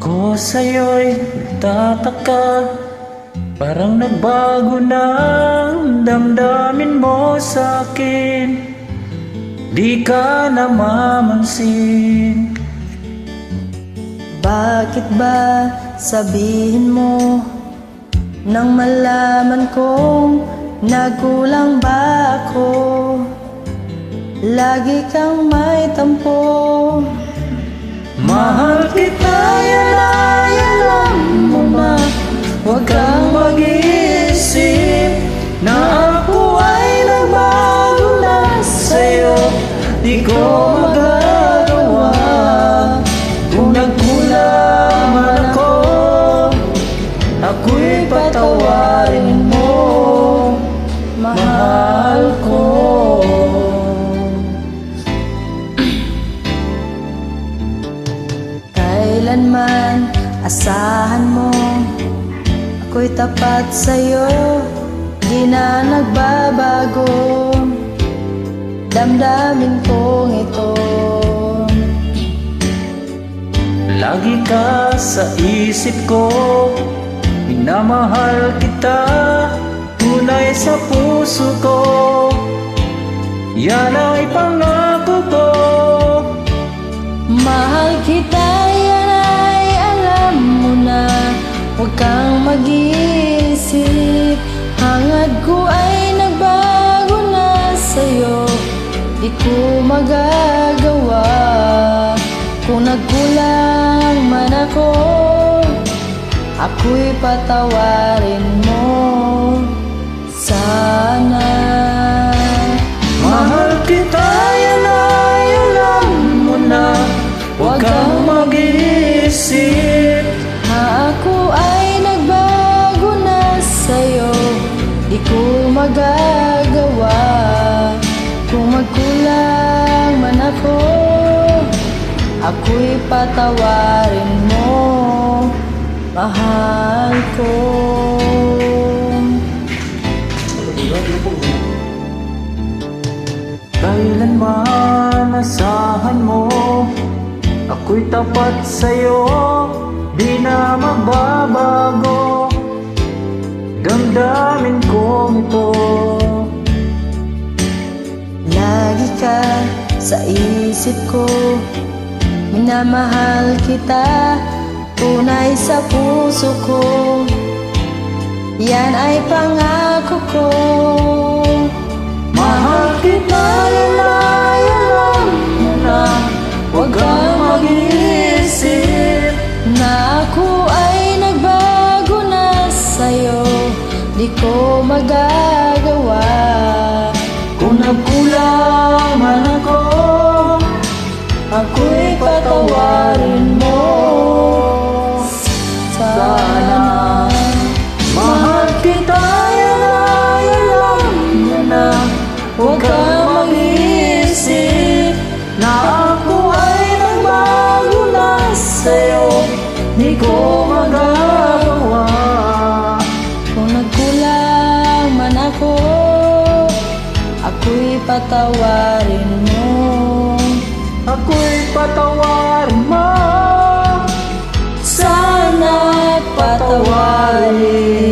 Ako sa'yo'y tataka, parang nagbago na ang damdamin mo sa'kin. Di ka namamansin. Bakit ba sabihin mo nang malaman kong nagkulang ba ako? Lagi kang may tampo. Mahal kita, yan ay alam mo na. Huwag kang mag-iisip na ako ay nagbago na sa'yo. Di ko magagawa kung nagkulang man ako. Ako'y patawarin mo, mahal ko. Kailanman asahan mo ako'y tapat sa'yo, di na nagbabago damdamin kong ito. Lagi ka sa isip ko, minamahal kita, tunay sa puso ko. Yan ay pangako ko. Mahal kita, yan ay alam mo na. Huwag kang mag-iisip, hangad ko ay nagbago na sa'yo. Di ko magagawa kung nagkulang man ako. Ako'y patawarin mo sana. Mahal kita, yan ay alam mo na. Huwag kang mag-iisip, Ako ay nagbago na sa'yo. Di ko magagawa kung magkulang man ako. Ako'y patawarin mo, mahal ko. kailanman asahan mo, ako'y tapat sa'yo, di na magbabago damdamin kong ito. Lagi ka sa isip ko, minamahal kita, tunay sa puso ko. Yan ay pangako ko. Mahal kita, yan ay alam mo na. Huwag kang mag-iisip Na ako ay nagbago na sa'yo. Di ko magagawa kung nagkulang man ako. Ako'y patawarin mo sana. Mahal kita, yan ay alam mo na. Huwag kang mag-iisip na ako ay nagbago na sa'yo. Di ko magagawa kung nagkulang man ako. Ako'y patawarin mo. Ako'y patawarin mo. Sana patawarin